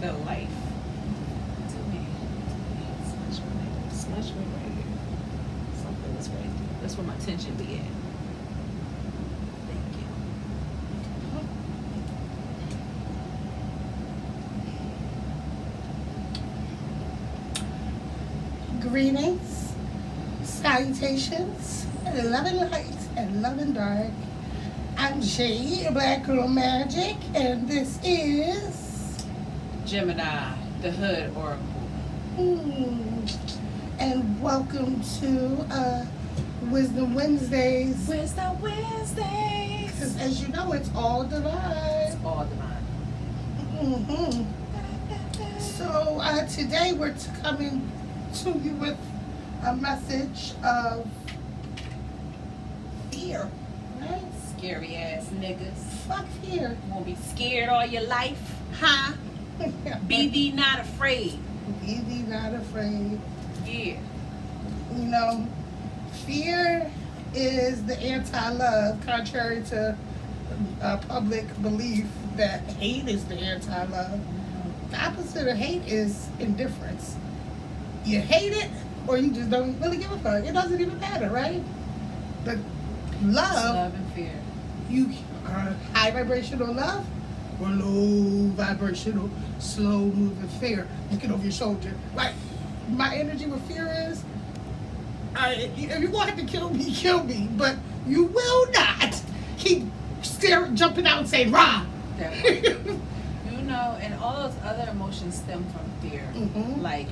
the life. To me. Smash me right here. Something was right there. That's where my tension be at. Thank you. Greetings, salutations, love and light and love and dark. I'm Jay, Black Girl Magic, and this is Gemini, the Hood Oracle. And welcome to Wisdom Wednesdays. Wisdom Wednesdays. Because as you know, it's all divine. It's all divine. So today we're coming to you with a message of fear, right? Scary ass niggas. Fuck fear. You won't be scared all your life? Huh? Be thee not afraid. Be thee not afraid. Yeah. You know, fear is the anti-love, contrary to public belief that hate is the anti-love. The opposite of hate is indifference. You hate it, or you just don't really give a fuck. It doesn't even matter, right? But Love and fear. you are high vibrational love or low vibrational, slow moving fear. Looking over your shoulder. Like, my energy with fear is, if you're going to have to kill me, but you will not keep jumping out and saying, rah! You know, and all those other emotions stem from fear. Mhm. Like,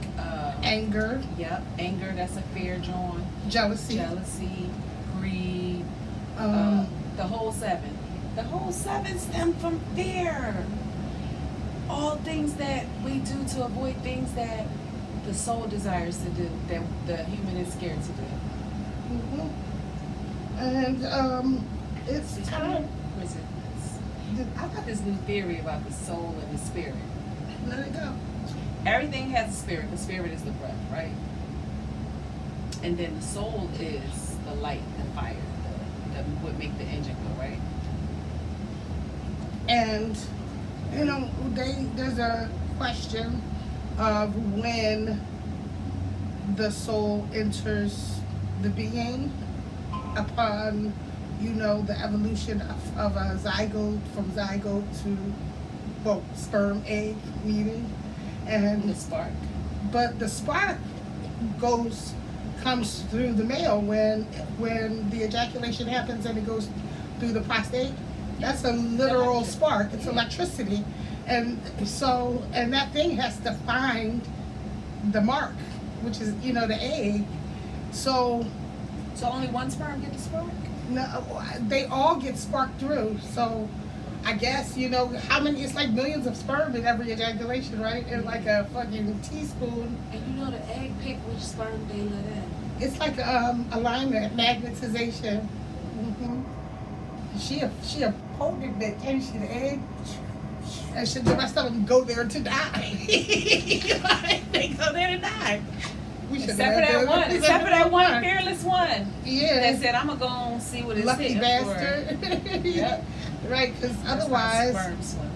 Anger, yep, anger, that's a fear, Jawn. jealousy, Greed, the whole seven. The whole seven stem from fear. All things that we do to avoid things that the soul desires to do, that the human is scared to do. mhm. And it's time. Where's it? I got this new theory about the soul and the spirit. Let it go. Everything has a spirit. The spirit is the breath, right? And then the soul is the light, the fire, that would make the engine go, right? And you know, there's a question of when the soul enters the being upon, you know, the evolution of a zygote, from zygote to, well, sperm egg meeting. And The spark. but the spark comes through the male when the ejaculation happens and it goes through the prostate. That's a literal spark. It's electricity. And so, and that thing has to find the mark, which is, you know, the egg. So only one sperm get the spark? no, they all get sparked through. So I guess, you know, how many, it's like millions of sperm in every ejaculation, right? In like a fucking teaspoon. And you know the egg pick which sperm they let in. It's like alignment, magnetization. Mm-hmm. She a potent bitch, ain't she? The egg, and the rest of them go there to die. They go there to die. Except for that one fearless one. Yeah. That said, I'm gonna go and see what it's Lucky here bastard. Yep. Right, because That's otherwise, why sperm swim.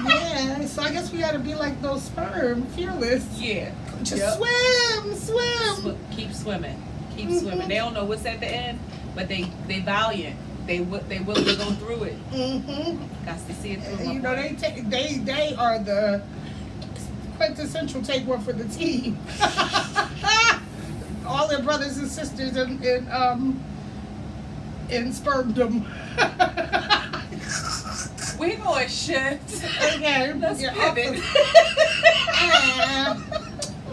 yeah. So I guess we got to be like those sperm, fearless. Yeah. Just Yep. swim. Keep swimming. Keep swimming. They don't know what's at the end, but they valiant. They willing to go through it. Mm-hmm. Got to see it through. You know, they are the quintessential take one for the team. All their brothers and sisters in spermdom. We going shift. Okay, Let's yeah, pivot.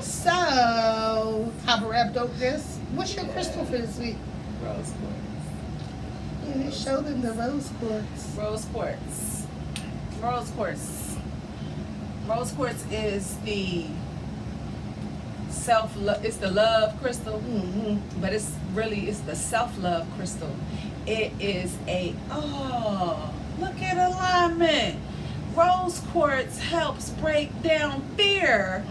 So, top of wrap dope this. What's your crystal for this week? Rose quartz. Yeah, show them the rose quartz. Rose quartz. Rose quartz. Rose quartz is the self-love. It's the love crystal, Mm-hmm. but it's the self-love crystal. It is look at alignment. Rose quartz helps break down fear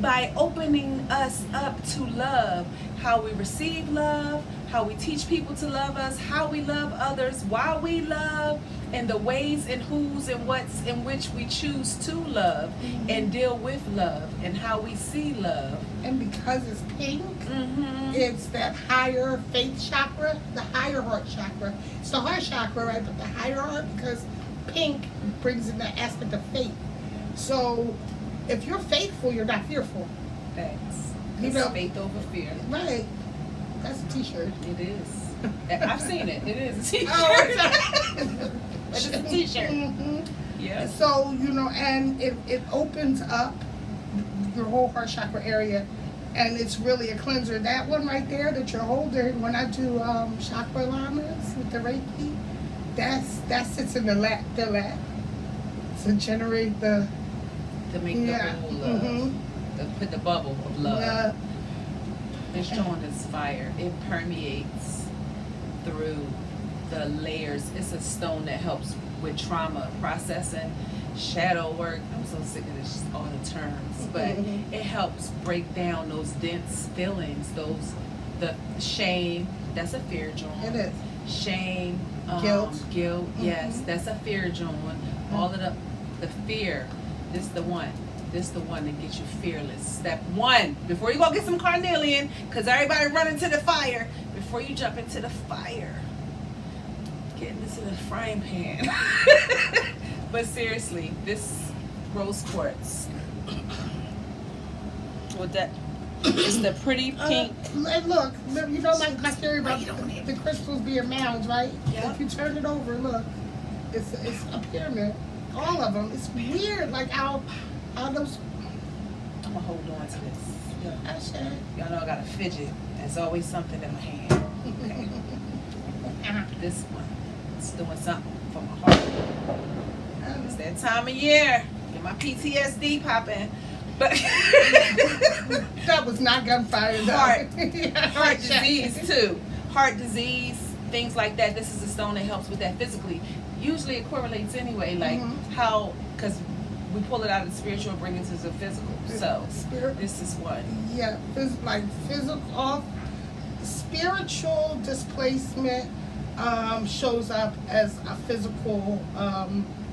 by opening us up to love. how we receive love, how we teach people to love us, how we love others, why we love, and the ways and who's and what's in which we choose to love and deal with love and how we see love. And because it's pink, it's that higher faith chakra, the higher heart chakra. It's the heart chakra, right? But the higher heart, because pink brings in that aspect of faith. So if you're faithful, you're not fearful. Thanks. You know, faith over fear. Right. That's a t-shirt. It is. I've seen it. It is a t-shirt. Oh, it's a t-shirt. Yeah. So, you know, and it opens up your whole heart chakra area, and it's really a cleanser. That one right there that you're holding, when I do chakra alignments with the Reiki, that sits in the lap, to generate the... To make the whole love. To put the bubble of love. This Jawn is fire. It permeates through the layers. It's a stone that helps with trauma processing, shadow work. I'm so sick of this, all the terms, but it helps break down those dense feelings, the shame. That's a fear, Jawn. It is. Shame, guilt. Yes, that's a fear, Jawn. All of the fear. This is the one. This the one that gets you fearless. Step one, before you go get some carnelian, because everybody running to the fire, before you jump into the fire, get into the frying pan. But seriously, this rose quartz, with that, it's the pretty pink. And look, you know my theory about the crystals being mounds, right? Yeah. If you turn it over, look, it's a pyramid. All of them. It's weird, like how those. I'm gonna hold on to this. I said. Y'all know I got a fidget. There's always something in my hand. Okay. This one, it's doing something for my heart. It's that time of year. Get my PTSD popping. But that was not gunfire. Heart disease too. Heart disease, things like that. This is a stone that helps with that physically. Usually it correlates anyway, like how, because we pull it out of the spiritual and bring it to the physical. So this is what. Yeah, like physical, spiritual displacement shows up as a physical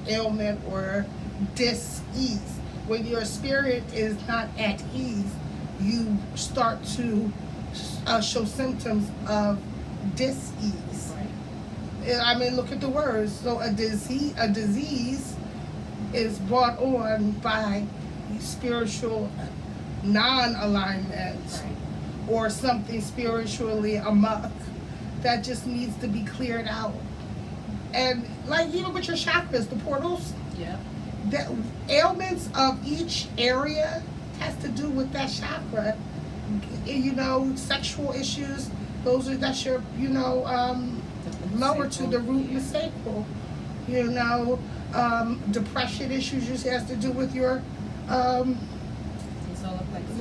ailment or dis-ease. When your spirit is not at ease, you start to show symptoms of dis-ease. Right. I mean, look at the words. So a disease is brought on by spiritual non-alignment, Right. or something spiritually amok that just needs to be cleared out. And like even with your chakras, the portals, Yeah. the ailments of each area has to do with that chakra. You know, sexual issues, that's your, lower to the root and the sacral. You know, depression issues just has to do with your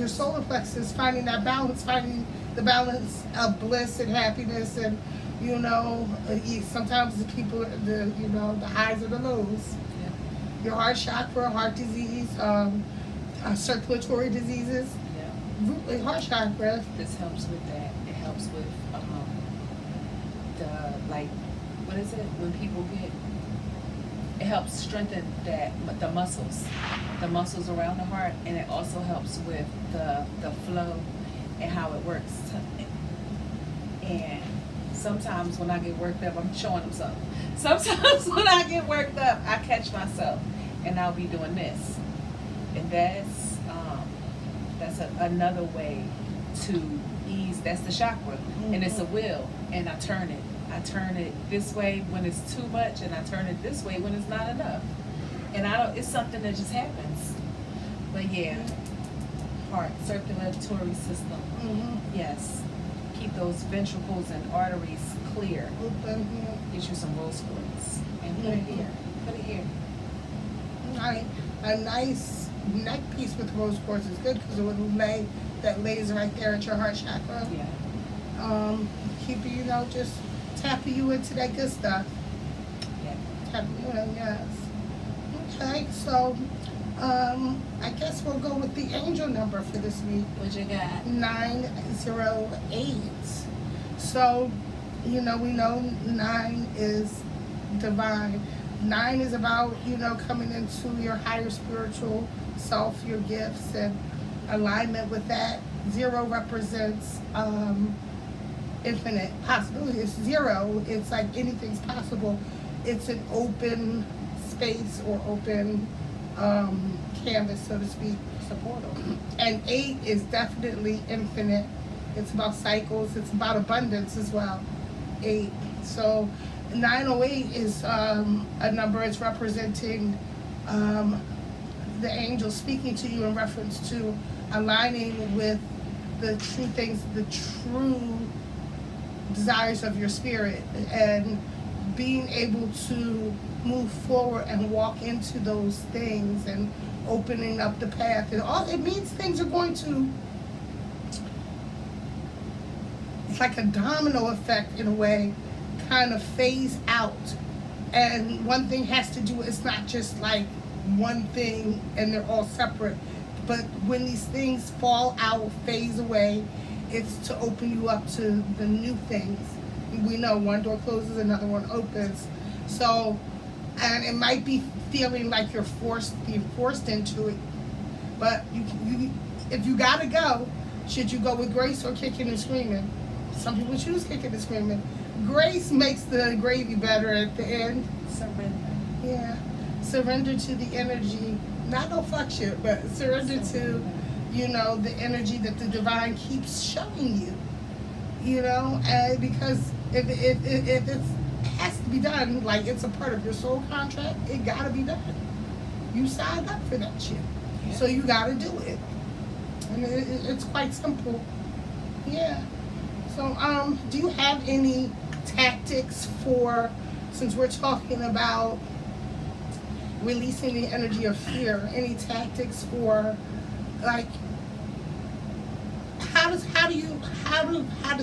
solar plexus, finding that balance, finding the balance of bliss and happiness, and sometimes the people, the highs and the lows. Yeah. Your heart chakra, heart disease, circulatory diseases, root heart chakra. This helps with that. It helps with what is it when people get? It helps strengthen the muscles around the heart, and it also helps with the flow and how it works. And sometimes when I get worked up, I'm showing them something. Sometimes when I get worked up, I catch myself, and I'll be doing this, and that's another way to ease. That's the chakra, and it's a will, and I turn it this way when it's too much, and I turn it this way when it's not enough. And it's something that just happens. But yeah, heart, circulatory system. Yes. Keep those ventricles and arteries clear. Get you some rose quartz and put it here. Put it here. A nice neck piece with rose quartz is good because it would that lays right there at your heart chakra. Yeah. Keep you just tapping you into that good stuff. Yeah. Tapping you in, yes. Okay, so I guess we'll go with the angel number for this week. What you got? 908. So, we know 9 is divine. 9 is about, coming into your higher spiritual self, your gifts, and alignment with that. 0 represents infinite possibilities. 0, it's like anything's possible. It's an open space or open canvas, so to speak. It's a portal. And 8 is definitely infinite. It's about cycles. It's about abundance as well. 8. So 908 is a number. It's representing the angel speaking to you in reference to aligning with the true things, the true desires of your spirit, and being able to move forward and walk into those things and opening up the path. And all it means, things are going to, it's like a domino effect in a way, kind of phase out. And one thing has to do, it's not just like one thing and they're all separate. But when these things fall out, phase away, it's to open you up to the new things. We know one door closes, another one opens. So, and it might be feeling like you're being forced into it. But you, if you gotta go, should you go with grace or kicking and screaming? Some people choose kicking and screaming. Grace makes the gravy better at the end. Surrender. Yeah. Surrender to the energy. Not no fuck shit, but surrender to, the energy that the divine keeps showing you. And because if it has to be done, like it's a part of your soul contract, it gotta be done. You signed up for that shit. Yeah. So you gotta do it. And it's quite simple. Yeah. So, do you have any tactics for, since we're talking about releasing the energy of fear, any tactics for, like, how does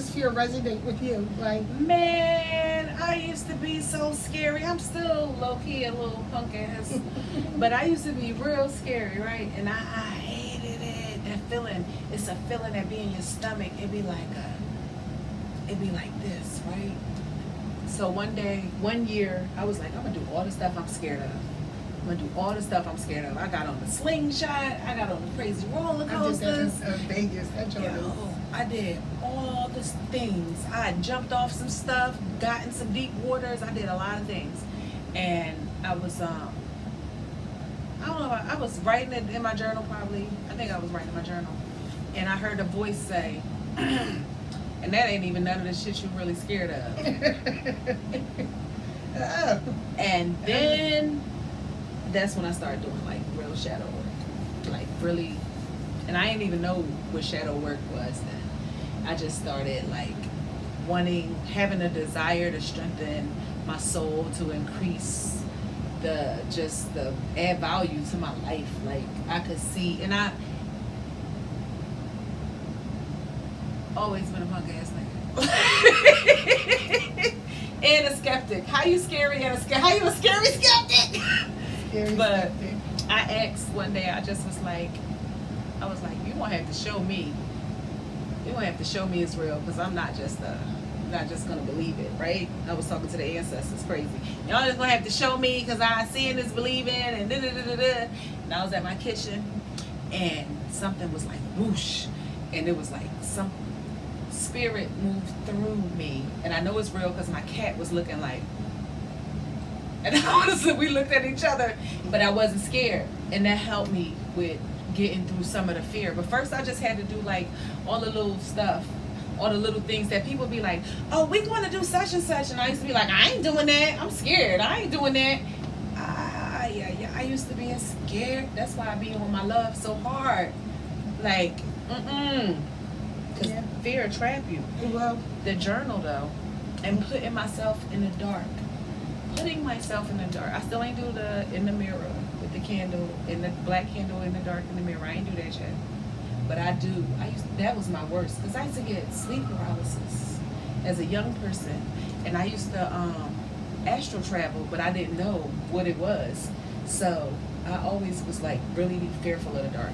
fear resonate with you? Like, Man, I used to be so scary. I'm still low-key a little punk ass. But I used to be real scary, right? And I hated it. That feeling, it's a feeling that be in your stomach. It'd be like this, right? So one year, I was like, I'm gonna do all the stuff I'm scared of. I got on the slingshot. I got on the crazy roller coasters. I did that in Vegas. That joint I did all the things. I jumped off some stuff, got in some deep waters. I did a lot of things, and I was I don't know. I was writing it in my journal probably. I think I was writing in my journal, and I heard a voice say, and that ain't even none of the shit you really scared of. And then that's when I started doing like real shadow work, like really, and I didn't even know what shadow work was then. I just started like having a desire to strengthen my soul, to increase the add value to my life. Like I could see, and I always been a punk ass nigga. And a skeptic. How you scary and a skeptic? How you a scary skeptic? But I asked one day, I was like, you won't have to show me. You won't have to show me it's real, because I'm not just gonna believe it, right? I was talking to the ancestors, crazy. Y'all just gonna have to show me, because I seeing is believing, and da da da da da. And I was at my kitchen, and something was like whoosh, and it was like some spirit moved through me, and I know it's real because my cat was looking like. And honestly, we looked at each other, but I wasn't scared. And that helped me with getting through some of the fear. But first, I just had to do like all the little stuff, all the little things that people be like, oh, we going to do such and such. And I used to be like, I ain't doing that. I'm scared. I ain't doing that. Yeah. I used to be scared. That's why I be on my love so hard. Like, because fear trap you. Well, the journal, though, and putting myself in the dark. Putting myself in the dark. I still ain't do the in the mirror with the candle, in the black candle in the dark in the mirror. I ain't do that yet. But I do. That was my worst, because I used to get sleep paralysis as a young person, and I used to astral travel, but I didn't know what it was. So I always was like really fearful of the dark.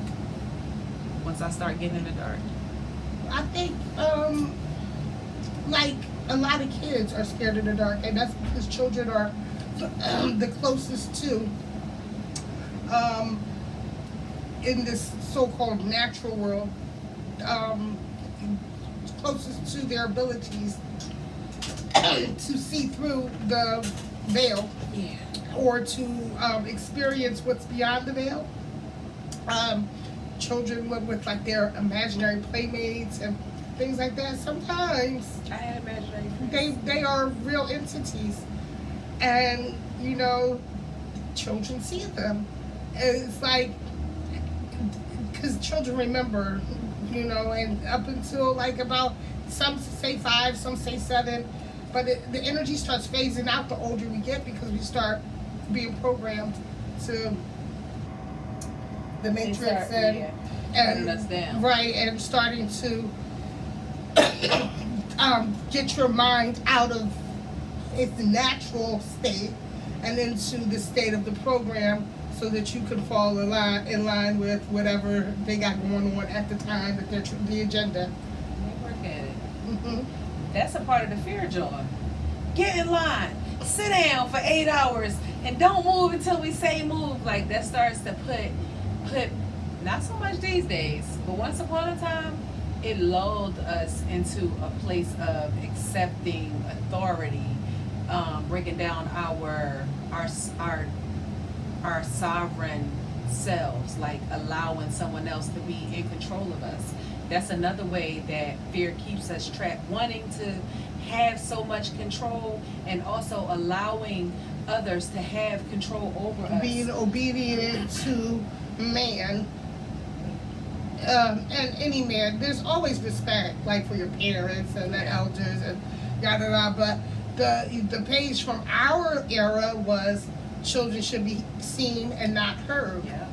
Once I start getting in the dark. I think, like a lot of kids are scared of the dark, and that's because children are the closest to, um, in this so-called natural world, um, closest to their abilities to see through the veil Yeah. or to experience what's beyond the veil. Children with like their imaginary playmates and things like that. Sometimes I had imaginary friends. they are real entities, and children see them. And it's like, because children remember, and up until like about, some say 5, some say 7, but the energy starts phasing out the older we get, because we start being programmed to the matrix Turning us down. right, and starting to get your mind out of its natural state and into the state of the program, so that you can fall in line with whatever they got going on at the time, that they're the agenda. They work at it. Mm-hmm. That's a part of the fear, Jawn. Get in line. Sit down for 8 hours and don't move until we say move. Like, that starts to put not so much these days, but once upon a time, it lulled us into a place of accepting authority, breaking down our sovereign selves, like allowing someone else to be in control of us. That's another way that fear keeps us trapped, wanting to have so much control, and also allowing others to have control over us. Being obedient to man, and any man. There's always respect, like for your parents and the elders and yada yada. But the page from our era was children should be seen and not heard. Yeah.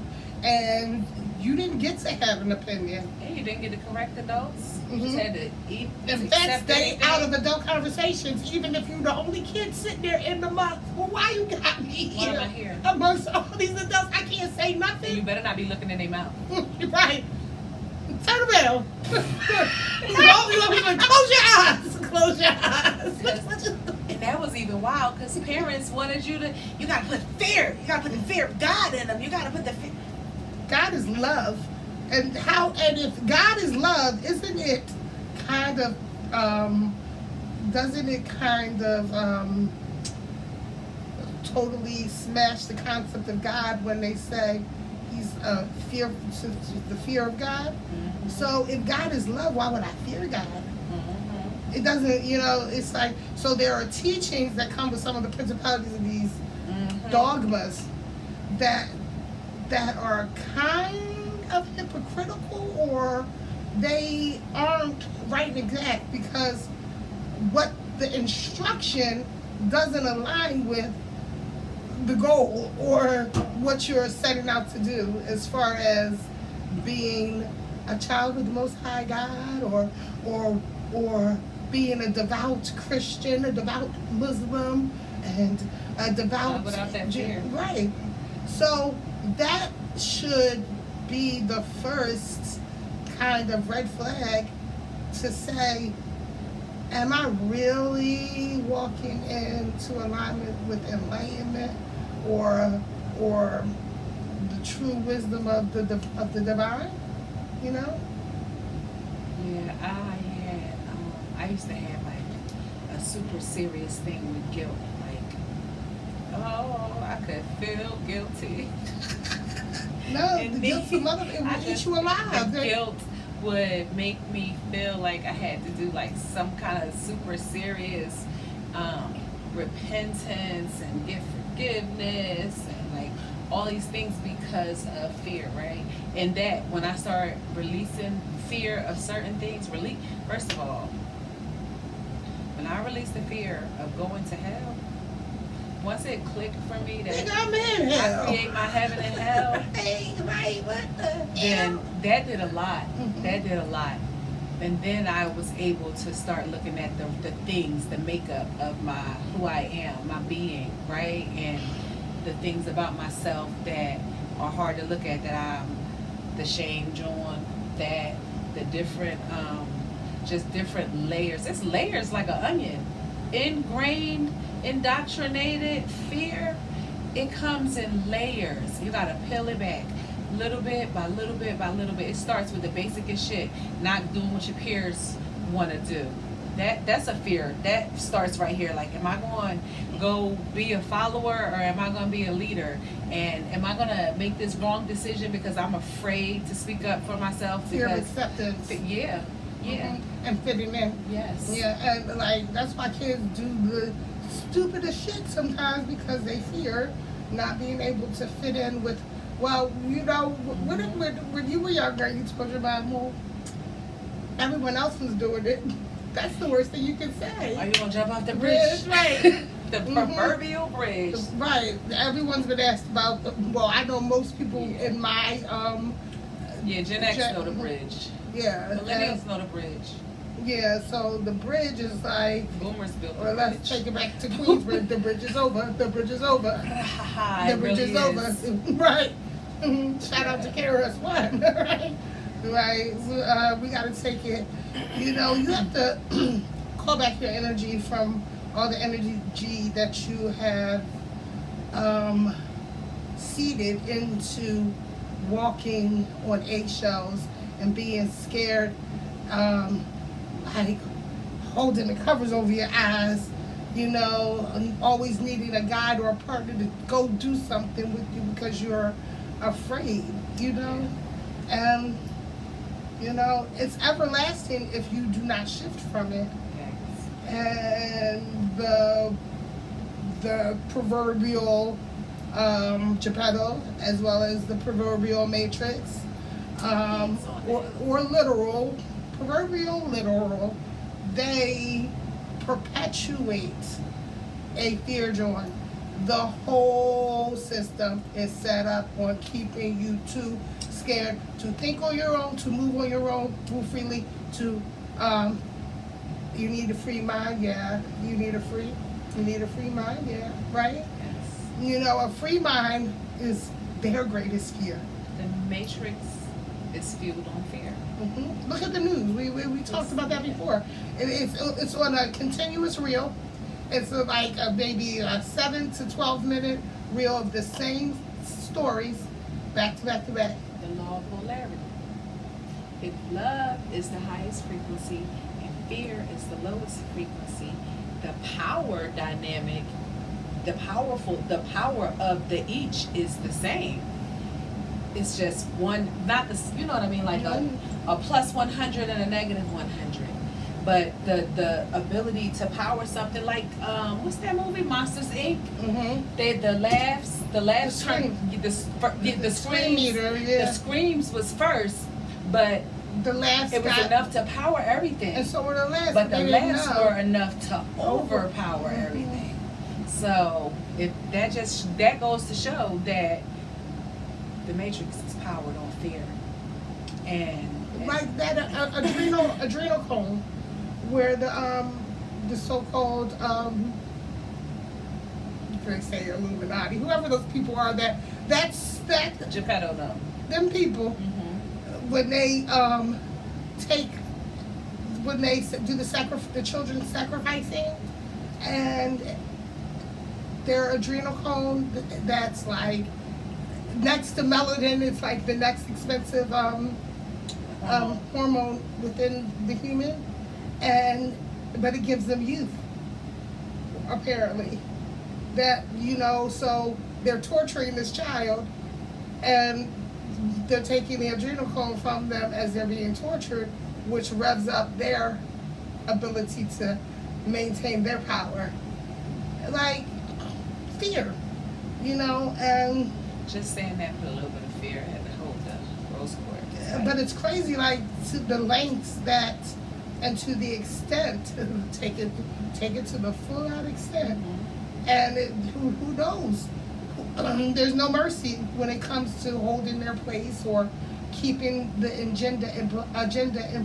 And you didn't get to have an opinion. And you didn't get to correct adults. You just Mhm. had to eat. In fact, stay out of adult conversations, even if you're the only kid sitting there in the month. Well, why you got me Why here? am I here? Amongst all these adults, I can't say And nothing. you better not be looking in their mouth. Right. Turn around. Close your eyes. Close your eyes. And that was even wild, because parents wanted you gotta put fear. You gotta put the fear of God in them. You gotta put the fear. God is love. And if God is love, isn't it kind of, doesn't it kind of totally smash the concept of God when they say he's the fear of God? Mm-hmm. So if God is love, why would I fear God? Mm-hmm. It doesn't, it's like, so there are teachings that come with some of the principalities of these Mm-hmm. dogmas that are kind of hypocritical, or they aren't right and exact, because what the instruction doesn't align with the goal or what you're setting out to do, as far as being a child of the Most High God, or being a devout Christian, a devout Muslim, and a devout Not without that fear. Right. So that should be the first kind of red flag to say, am I really walking into alignment with enlightenment, or the true wisdom of the divine? Yeah, I used to have like a super serious thing with guilt. Like, oh, I could feel guilty. No, And the me, guilt's a mother. It I will eat just- you alive. The guilt would make me feel like I had to do like some kind of super serious repentance and get forgiveness and like all these things because of fear, right? And that when I start releasing fear of certain things, first of all, when I release the fear of going to hell, once it clicked for me that Nigga, I'm in I hell. create my heaven and hell, Hey, right, what the then hell? that did a lot. Mhm. That did a lot. And then I was able to start looking at the things, the makeup of who I am, my being, right? And the things about myself that are hard to look at. The shame, Jawn, that the different, just different layers. It's layers like an onion. Ingrained, indoctrinated fear. It comes in layers. You gotta peel it back, little bit by little bit by little bit. It starts with the basicest shit, not doing what your peers want to do. That's a fear. That starts right here. Like, am I going to go be a follower, or am I going to be a leader? And am I going to make this wrong decision because I'm afraid to speak up for myself? Fear of Because acceptance. yeah, yeah, And fitting in. yes, Yeah, and like that's why kids do the stupidest shit sometimes because they fear not being able to fit in with. Well, you know, when you were younger, you told your mom, well, everyone else was doing it. That's the worst thing you can say. Are you gonna jump off the bridge? Yes, right. The proverbial bridge. Right. Everyone's been asked about. Well, I know most people in my Yeah, Gen X know the bridge. Yeah. Millennials know the bridge. Yeah. So the bridge is like. Boomers built the Or bridge. let's take it back to Queensbridge. The bridge is over. The bridge is over. The bridge is over. Right. Shout out to KRS One. Right. Right. We got to take it. You know, you have to call back your energy from all the energy that you have seeded into walking on eggshells and being scared, like holding the covers over your eyes, you know, and always needing a guide or a partner to go do something with you because you're afraid, you know, and you know, it's everlasting if you do not shift from it. And the proverbial Geppetto, as well as the proverbial Matrix, or literal, proverbial literal, they perpetuate a fear, Jawn. The whole system is set up on keeping you too scared to think on your own, to move on your own, move freely, to you need a free mind, yeah. You need a free mind, yeah, right? Yes. You know, a free mind is their greatest fear. The Matrix is fueled on fear. Mm-hmm. Look at the news. We talked about that before. It's on a continuous reel. It's like maybe a 7 to 12 minute reel of the same stories, back to back to back. The law of polarity. If love is the highest frequency and fear is the lowest frequency, the power dynamic, the power of the each is the same. It's just one, not the, you know what I mean, like a plus 100 and a negative 100. But the ability to power something like what's that movie, Monsters Inc. Mm-hmm. The screams, meter, yeah. The screams was first, but The laughs it was enough to power everything. And so were the laughs. But the they laughs didn't know. were enough to overpower everything. So if that goes to show that the Matrix is powered on fear, and Like that adrenal cone, where the so-called you could say Illuminati, whoever those people are, that's Geppetto, no. them people when they do the children sacrificing, and their adrenal cone that's like next to melanin, it's like the next expensive hormone within the human, but it gives them youth, apparently. That, you know, so they're torturing this child and they're taking the adrenal cone from them as they're being tortured, which revs up their ability to maintain their power. Like fear, you know, and Just saying that put a little bit of fear at the whole rose quartz. but it's crazy, like to the lengths that and to the extent, take it to the full out extent, and who knows? There's no mercy when it comes to holding their place or keeping the agenda in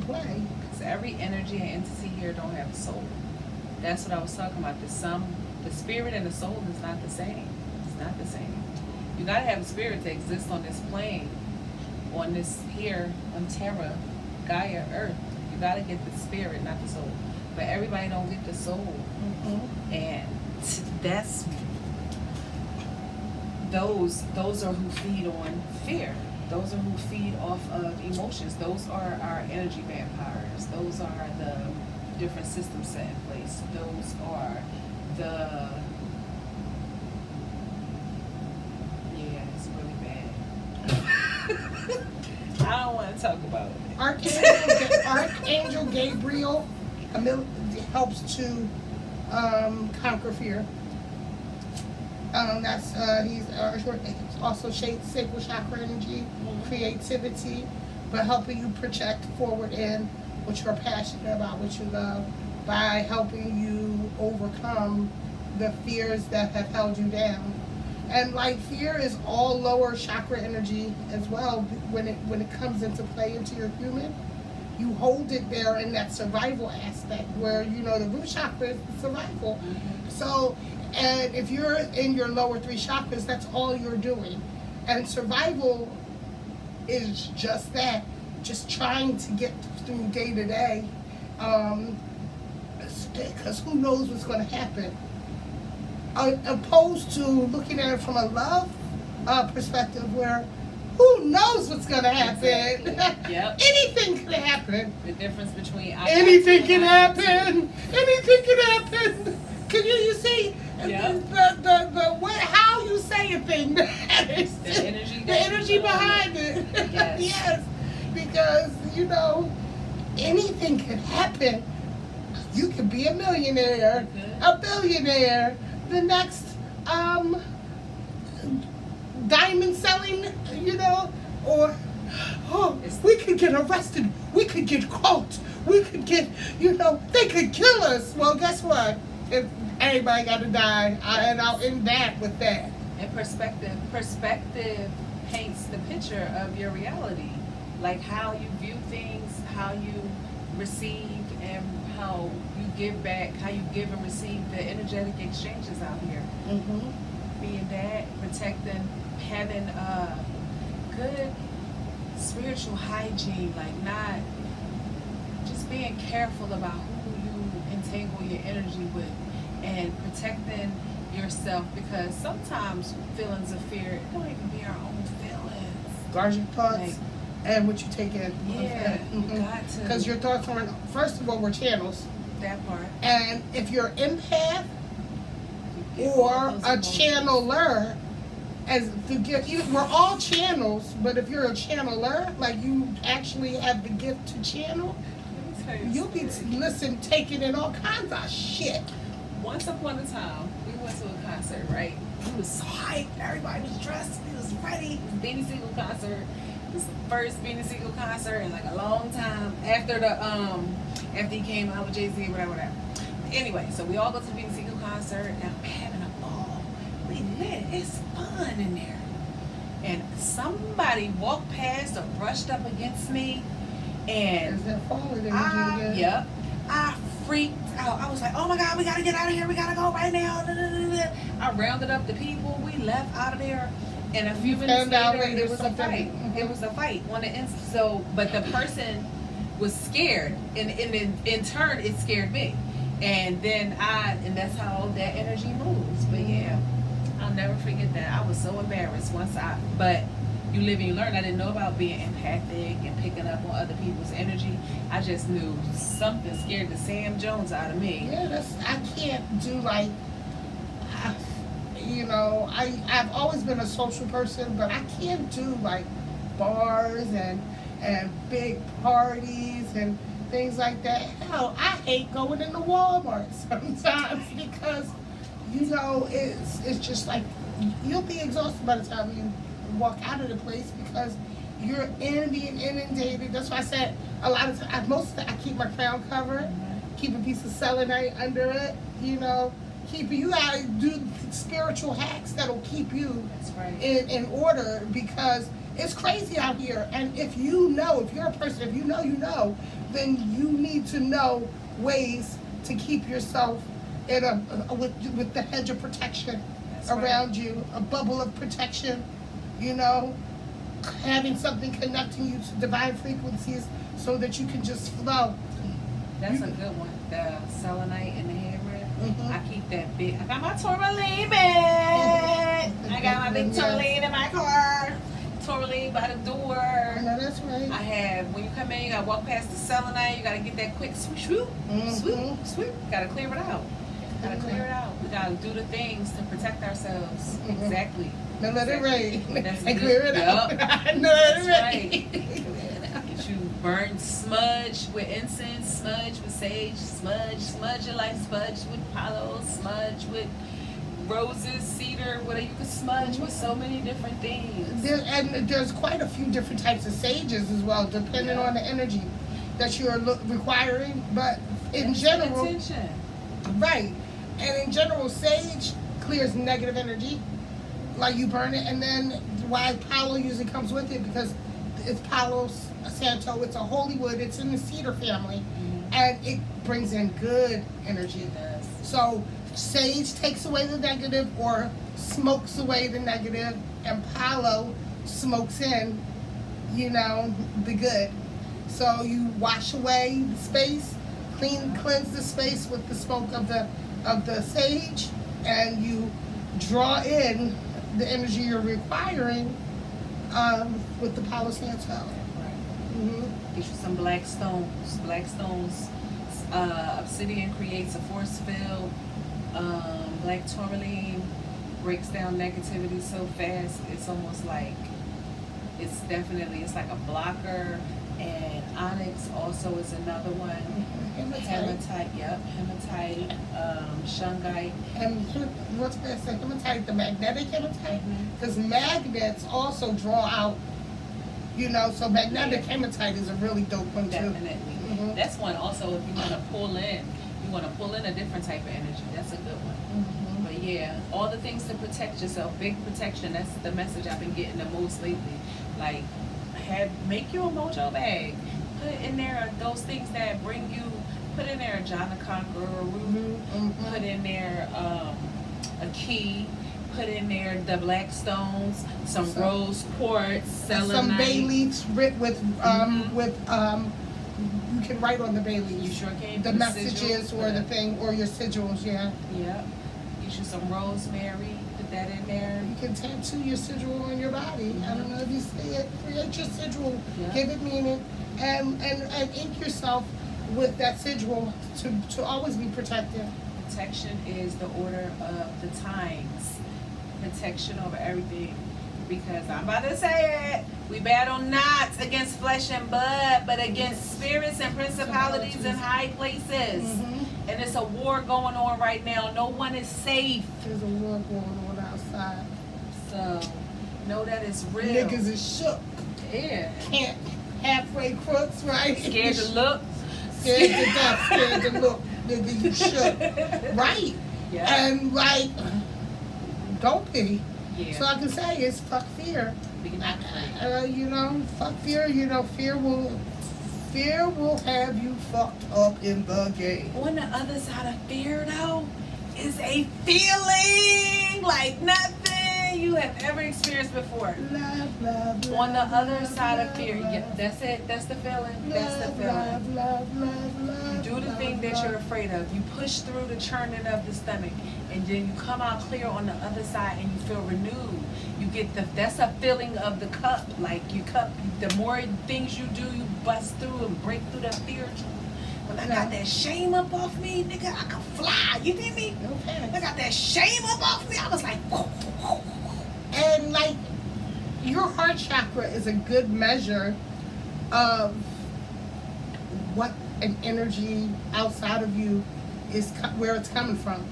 play. Because every energy and entity here don't have a soul. That's what I was talking about. The spirit and the soul is not the same. It's not the same. You gotta have a spirit to exist on this plane, on this here, on Terra, Gaia, Earth. You gotta get the spirit, not the soul. But everybody don't get the soul. And that's those are who feed on fear. Those are who feed off of emotions. Those are our energy vampires. Those are the different systems set in place. Those are the it's really bad. I don't want to talk about it. Archangel Gabriel helps to conquer fear. He's also sacral chakra energy, creativity, but helping you project forward in what you're passionate about, what you love, by helping you overcome the fears that have held you down. And like fear is all lower chakra energy as well. When it comes into play into your human, you hold it there in that survival aspect where the root chakra is the survival. So, and if you're in your lower three chakras, that's all you're doing. And survival is just that, just trying to get through day to day, because who knows what's going to happen. Opposed to looking at it from a love perspective where who knows what's going to happen. Exactly. Yep. Anything can happen. The difference between anything can happen. Anything can happen. Can you see the way how you say a thing matters. The energy. The energy behind it. Yes. Yes. Because anything can happen. You could be a millionaire, a billionaire, the next diamond selling, or we could get arrested, we could get caught, we could get, they could kill us. Well, guess what? If everybody got to die, and I'll end that with that. And perspective paints the picture of your reality, like how you view things, how you receive, and how you give back, how you give and receive the energetic exchanges out here. Being that, protecting, having good spiritual hygiene, like not just being careful about who you entangle your energy with, and protecting yourself, because sometimes feelings of fear don't even be our own feelings. Guard your thoughts and what you take in. You got to. Because your thoughts aren't, first of all, we're channels. That part. And if you're empath or a channeler, we're all channels, but if you're a channeler, like you actually have the gift to channel, you'll be taking in all kinds of shit. Once upon a time, we went to a concert, right? We was so hyped. Everybody was dressed. We was ready. It was Beanie Siegel concert. It was the first Beanie Siegel concert in like a long time. After he came out with Jay-Z, whatever. Anyway, so we all go to the Beanie Siegel concert, and I'm having a ball. We lit. It's fun in there. And somebody walked past or brushed up against me, and I freaked out. I was like, oh my God, we gotta get out of here. We gotta go right now. I rounded up the people. We left out of there. And a few minutes later, it was a fight. It was a fight on the instant. So, but the person was scared, and in turn, it scared me. And then that's how that energy moves. But yeah, I'll never forget that. I was so embarrassed but you live and you learn. I didn't know about being empathic and picking up on other people's energy. I just knew something scared the Sam Jones out of me. Yeah, I can't do I've always been a social person, but I can't do like bars and big parties and things like that. Hell, I hate going into Walmart sometimes because it's just like you'll be exhausted by the time you walk out of the place because you're being inundated. That's why I said a lot of times, I keep my crown covered, keep a piece of selenite under it. You gotta do spiritual hacks that'll keep you in order, because it's crazy out here. And if you're a person, if you know, then you need to know ways to keep yourself with the hedge of protection That's around you, a bubble of protection, you know, having something connecting you to divine frequencies so that you can just flow. That's a good one. The selenite in the hair wrap. Mhm. I keep that big. I got my tourmaline bag. I got my big Yes. tourmaline in my car. Tourmaline by the door. I know that's right. I have, when you come in, you gotta walk past the selenite. You gotta get that quick swoop, swoop, swoop, swoop. Gotta clear it out. Gotta clear it out. We gotta do the things to protect ourselves. Mhm. Exactly. Now let it rain That's and good. clear it out. Yup. No, let it That's rain. Get you burn smudge with incense, smudge with sage, smudge your life, smudge with palo, smudge with roses, cedar, whatever. You can smudge with so many different things. There's quite a few different types of sages as well, depending Yeah. on the energy that you're requiring. But in That's general, the intention. right, and in general, sage clears negative energy. Like you burn it, and then why palo usually comes with it, because it's Palo Santo. It's a holy wood. It's in the cedar family, and it brings in good energy. It does. So sage takes away the negative or smokes away the negative, and palo smokes in, you know, the good. So you wash away the space, cleanse the space with the smoke of the sage, and you draw in the energy you're requiring with the Palo Santo. Right. Mm-hmm. Get you some black stones. Black stones. Obsidian creates a force field. Black tourmaline breaks down negativity so fast. It's almost like it's like a blocker. And onyx also is another one. Hematite, yep. Hematite, shungite. And what's best, the hematite, the magnetic hematite? Mhm. Because magnets also draw out, you know, so magnetic hematite is a really dope one too. Definitely. Mhm. That's one also if you want to pull in a different type of energy. That's a good one. Mhm. But yeah, all the things to protect yourself, big protection. That's the message I've been getting the most lately. Like, make you a mojo bag. Put in there those things that bring you. Put in there a John the Conqueror root. Mhm. Put in there a key. Put in there the black stones, some rose quartz, selenite. Some bay leaves writ with Mhm. you can write on the bay leaves. You sure can. The Put messages sigil, or the put a- thing or your sigils, yeah. Yep. Get you some rosemary. Put that in there. You can tattoo your sigil on your body. I don't know if you see it. Create your sigil, Yeah. give it meaning, and ink yourself with that sigil to always be protected. Protection is the order of the times. Protection over everything. Because I'm about to say it, we battle not against flesh and blood, but against spirits and principalities in high places. Mhm. And it's a war going on right now. No one is safe. There's a war going on outside. So, know that it's real. Niggas is shook. Yeah. Can't halfway crooks, right? Scared to look. Scared to death, scared to look. Nigga, you shook. Right. Yeah. And like, don't be. Yeah. So I can say is fuck fear. We can act free. You know, fuck fear. You know, fear will have you fucked up in the game. On the other side of fear, though, is a feeling like nothing you have ever experienced before. Love, love, On the love, other love, side of love, fear, love. yeah, that's it. That's the feeling. That's the Love, feeling. love, love, love, Do the love, thing that love. you're afraid of. You push through the churning of the stomach, and then you come out clear on the other side, and you feel renewed. You get that's a feeling of the cup. Like the more things you do, you bust through and break through that fear. When I got that shame up off me, nigga, I could fly. You feel me? Okay. I got that shame up off me. I was like, And like, your heart chakra is a good measure of what an energy outside of you is, where it's coming from.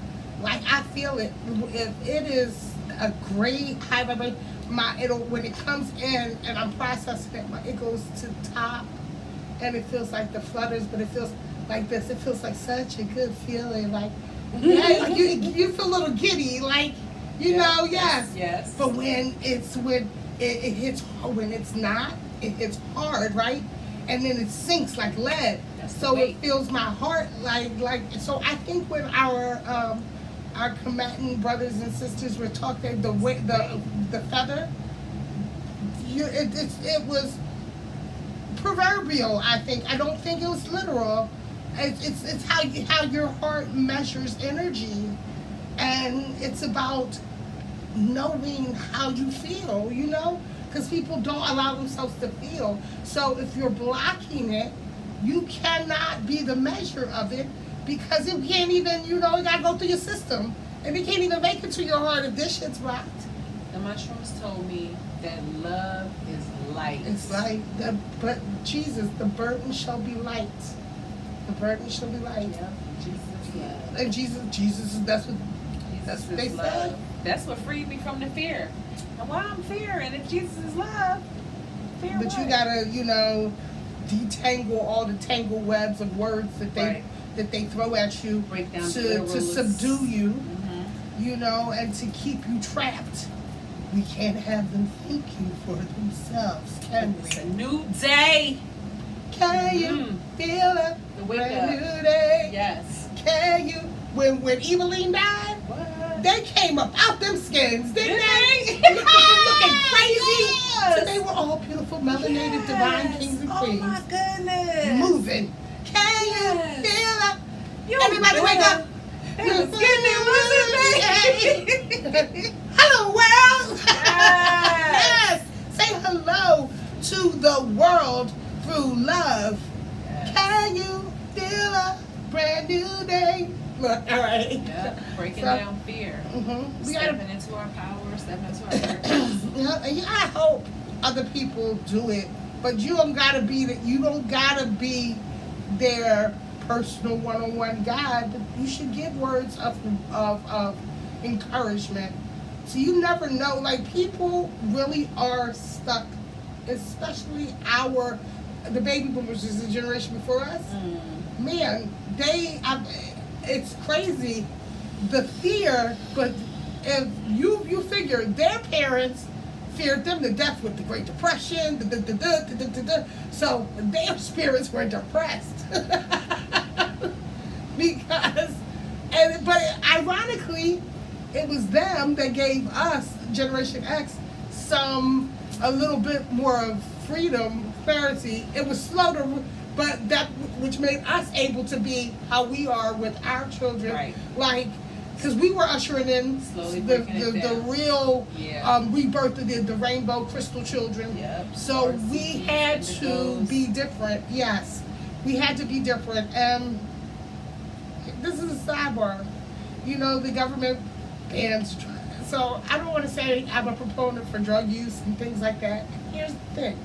Like, I feel it. If it is a great high vibration, when it comes in and I'm processing it, it goes to top, and it feels like the flutters, but it feels like this. It feels like such a good feeling. Like, yeah, like you feel a little giddy, like, you know, yes. Yes. But when it hits, when it's not, it hits hard, right? And then it sinks like lead. That's the So weight. it fills my heart like. So I think when our our combatant brothers and sisters were taught that the feather, it was proverbial. I think. I don't think it was literal. It's how your heart measures energy, and it's about knowing how you feel. You know, because people don't allow themselves to feel. So if you're blocking it, you cannot be the measure of it, because it can't even. You know, it gotta go through your system, and it can't even make it to your heart if this shit's blocked. The mushrooms told me that love is light. It's like but Jesus, the burden shall be light. The burden shall be light. Yep. Jesus is love. And Jesus, that's what they love. said. That's what freed me from the fear. And why I'm fearing if Jesus is love, fear But what? you gotta, detangle all the tangle webs of words that they throw at you break down to subdue you, Mm-hmm. And to keep you trapped. We can't have them thinking for themselves, can we? It's a new day. Can you feel it? The wake Brand up. new day. Yes. Can you? When Eveline died, What? they came up out them skins, didn't Did they? they? Looking crazy. Yes. So they were all beautiful, melanated, divine kings and Oh queens. my goodness. Moving. Can Yes. you feel it? You Everybody wake up. It was getting it, Hello, world. Yes. Yes. Say hello to the world through love. Yes. Can you feel a brand new day? Look, all right. Yeah. Breaking So- down fear. We gotta, Stepping into our power, stepping into our purpose. and I hope other people do it, but you don't gotta be their personal one-on-one guide. But you should give words of encouragement. So you never know. Like, people really are stuck, especially the baby boomers is the generation before us. Man, it's crazy, the fear. But if you figure their parents feared them to death with the Great Depression, so their spirits were depressed. But ironically, it was them that gave us, Generation X, a little bit more of freedom, clarity. It was slow but that which made us able to be how we are with our children. Right. Like, because we were ushering in Slowly the breaking it down. real Yeah. rebirth of the rainbow crystal children. Yep. So RCs, we had to indigos. be different. Yes, we had to be different. And this is a sidebar. The government bans drugs. So I don't want to say I'm a proponent for drug use and things like that. Here's the thing.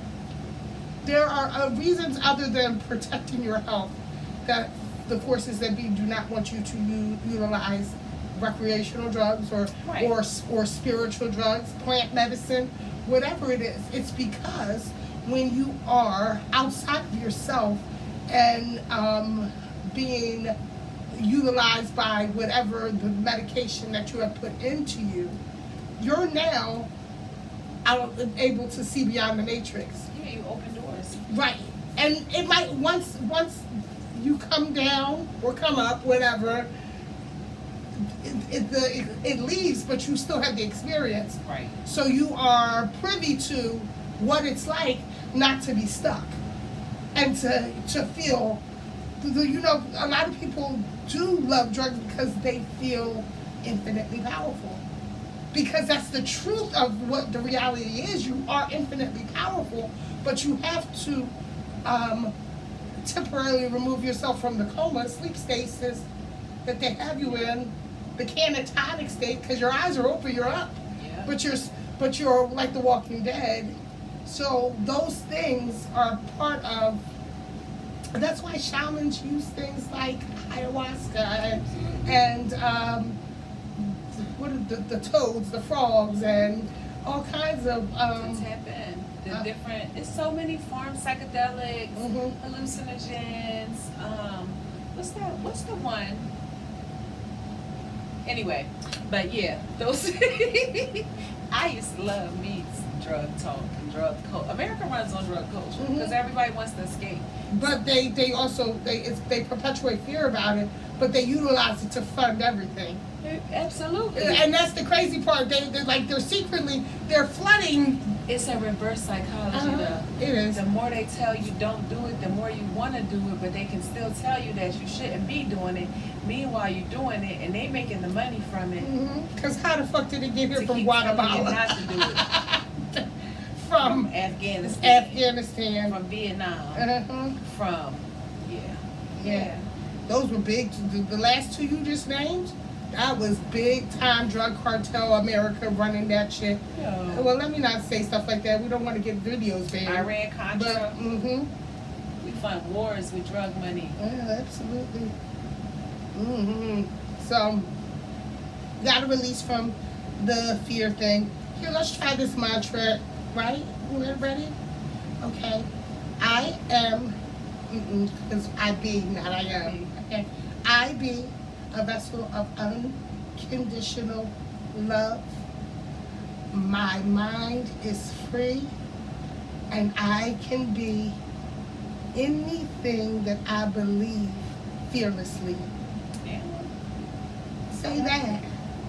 There are reasons other than protecting your health that the forces that be do not want you to utilize recreational drugs Right. or spiritual drugs, plant medicine, whatever it is. It's because when you are outside of yourself and being utilized by whatever the medication that you have put into you, you're now able to see beyond the matrix. Yeah, you open doors. Right. And it might, once you come down or come up, whatever, it leaves, but you still have the experience. Right. So you are privy to what it's like not to be stuck and to feel, a lot of people do love drugs because they feel infinitely powerful. Because that's the truth of what the reality is. You are infinitely powerful, but you have to temporarily remove yourself from the coma, sleep stasis that they have you in, the catatonic state, because your eyes are open, you're up, Yeah. but you're like the Walking Dead. So those things are part of. That's why shamans use things like ayahuasca and what are the toads, the frogs, and all kinds of. To tap in. The different. It's so many forms, psychedelics, hallucinogens. What's the one? Anyway, but yeah, those. I used to love me some drug talk and drug culture. America runs on drug culture because everybody wants to escape. But they also they perpetuate fear about it, but they utilize it to fund everything. Absolutely. And that's the crazy part. They're secretly they're flooding. It's a reverse psychology though. It is. The more they tell you don't do it, the more you want to do it, but they can still tell you that you shouldn't be doing it. Meanwhile, you're doing it, and they making the money from it. Because how the fuck did it get here to from keep Guatemala? telling you not to do it. From Afghanistan. From Vietnam. From yeah. Those were big. The last two you just named. That was big time drug cartel America running that shit. Yeah. Well, let me not say stuff like that. We don't want to get videos banned. Iran Contra. But, we fund wars with drug money. Yeah, absolutely. So, gotta release from the fear thing. Here, let's try this mantra, right? Ready? Okay. I am, because I be, not I am. Okay. I be a vessel of unconditional love. My mind is free, and I can be anything that I believe fearlessly. Yeah. Say that.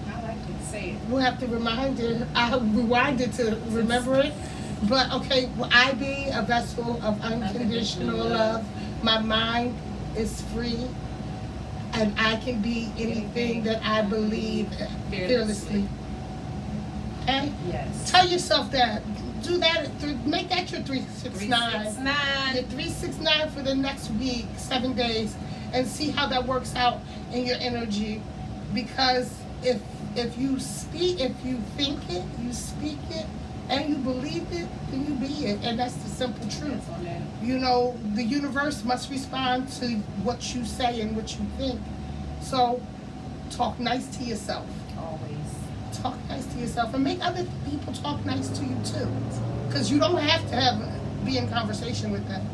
I like to say it. We'll have to remind it. I rewind it to remember it. But okay, I be a vessel of unconditional love. My mind is free. And I can be anything that I believe fearlessly. Okay? Yes. Tell yourself that. Do that. Make that your 369. 369. Your 369 for the next week, 7 days, and see how that works out in your energy. Because if you speak, if you think it, you speak it, and you believe it, then you be it. And that's the simple truth. You know, the universe must respond to what you say and what you think. So, talk nice to yourself. Always. Talk nice to yourself and make other people talk nice to you too. Because you don't have to be in conversation with them.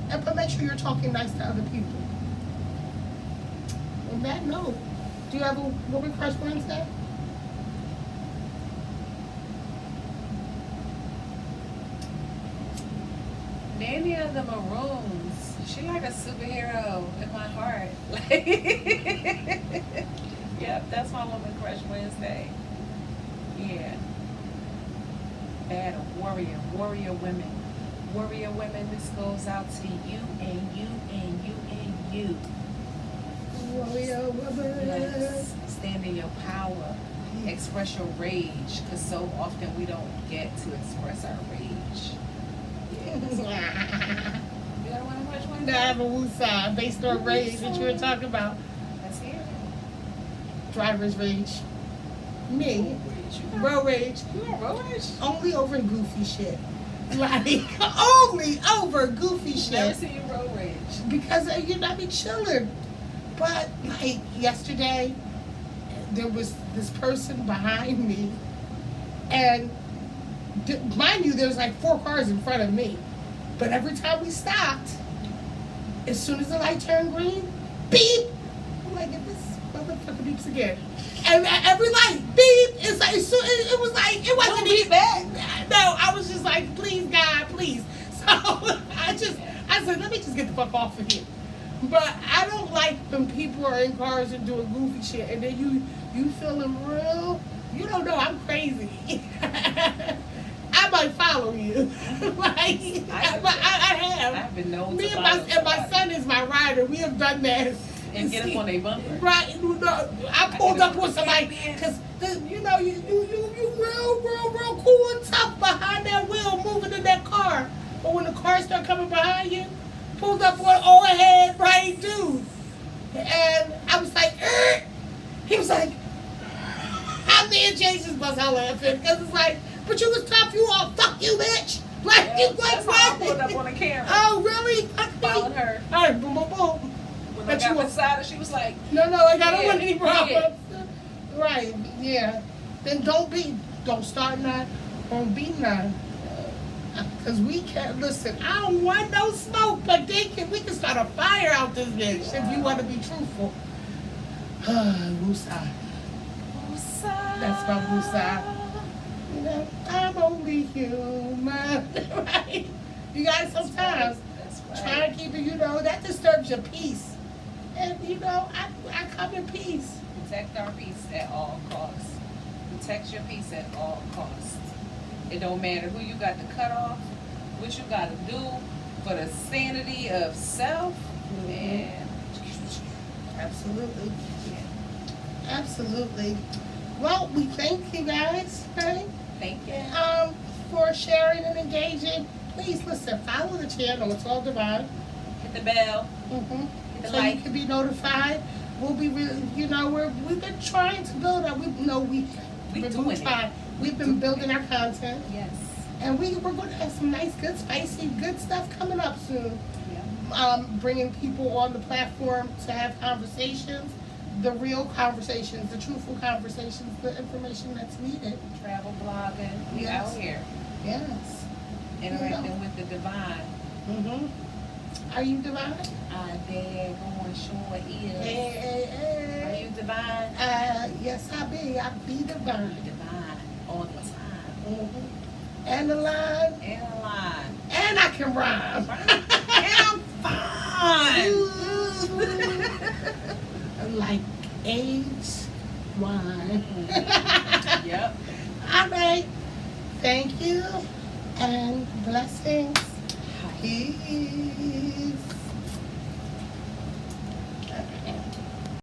But make sure you're talking nice to other people. On that note, do you have a Woman Crush Wednesday? Nanny of the Maroons. She like a superhero in my heart. Yep, that's my Woman Crush Wednesday. Yeah. Battle, warrior women. Warrior women, this goes out to you and you and you and you. Warrior woman. Yes. Stand in your power. Express your rage, because so often we don't get to express our rage. You don't want to watch one? I have a woosah based on rage that you were talking about. Let's hear it. Driver's rage. Me. Road rage. You got road rage? Only over goofy shit. Like, only over goofy shit. Never seen you road rage. Because you're not be chilling. But, like, yesterday, there was this person behind me. And, mind you, there's like 4 cars in front of me. But every time we stopped, as soon as the light turned green, beep! I'm like, if this motherfucker beeps again. And every light, beep! It's like, it was like, it wasn't even bad. No, I was just like, please, God, please. So, I said, let me just get the fuck off of here. But I don't like when people are in cars and doing goofy shit, and then you feeling real, you don't know, I'm crazy. I might follow you. Like, I have. I've been known Me to and my son is my rider. We have done that. And get up on a bumper. Right. I pulled up on somebody because you real cool and tough behind that wheel moving in that car. But when the car start coming behind you, pulled up on overhead, right, dude. And I was like, he was like, I'm the Jesus bus I laughing because it's like, but you was tough, you all fuck you, bitch. Like, Yeah, you like that's why I pulled up on the camera. Oh, really? Fuck me. Followed her. All right, boom, boom, boom. When I got beside her, she was like, No, like, I don't yeah, want any problems. yeah. Right, yeah. Then don't start none, don't be none. Because we can't, listen, I don't want no smoke, but we can start a fire out this bitch if you want to be truthful. Woosah. woosah. That's my woosah. You know, I'm only human, right? You guys sometimes That's right. try to keep it, you know, that disturbs your peace. And, you know, I come in peace. Protect our peace at all costs. Protect your peace at all costs. It don't matter who you got to cut off, what you got to do for the sanity of self. And Absolutely. Absolutely. Well, we thank you guys, right? thank you. For sharing and engaging. Please listen, follow the channel. It's all divine. Hit the bell. Mm-hmm. Hit the So like. you can be notified. We'll be really, you know, we've been trying to build up. We've been building our content, Yes. and we're going to have some nice, good, spicy, good stuff coming up soon. Yeah. Bringing people on the platform to have conversations, the real conversations, the truthful conversations, the information that's needed. Travel blogging. We Yes. out here Yes. interacting with the divine. Mm-hmm. Are you divine? I dare going sure is. Hey. Are you divine? Yes, I be divine. Divine all the time. Mm-hmm. And the line. And a line. And I can rhyme. And I'm fine. Like aged wine. Yep. All right. Thank you and blessings. Peace.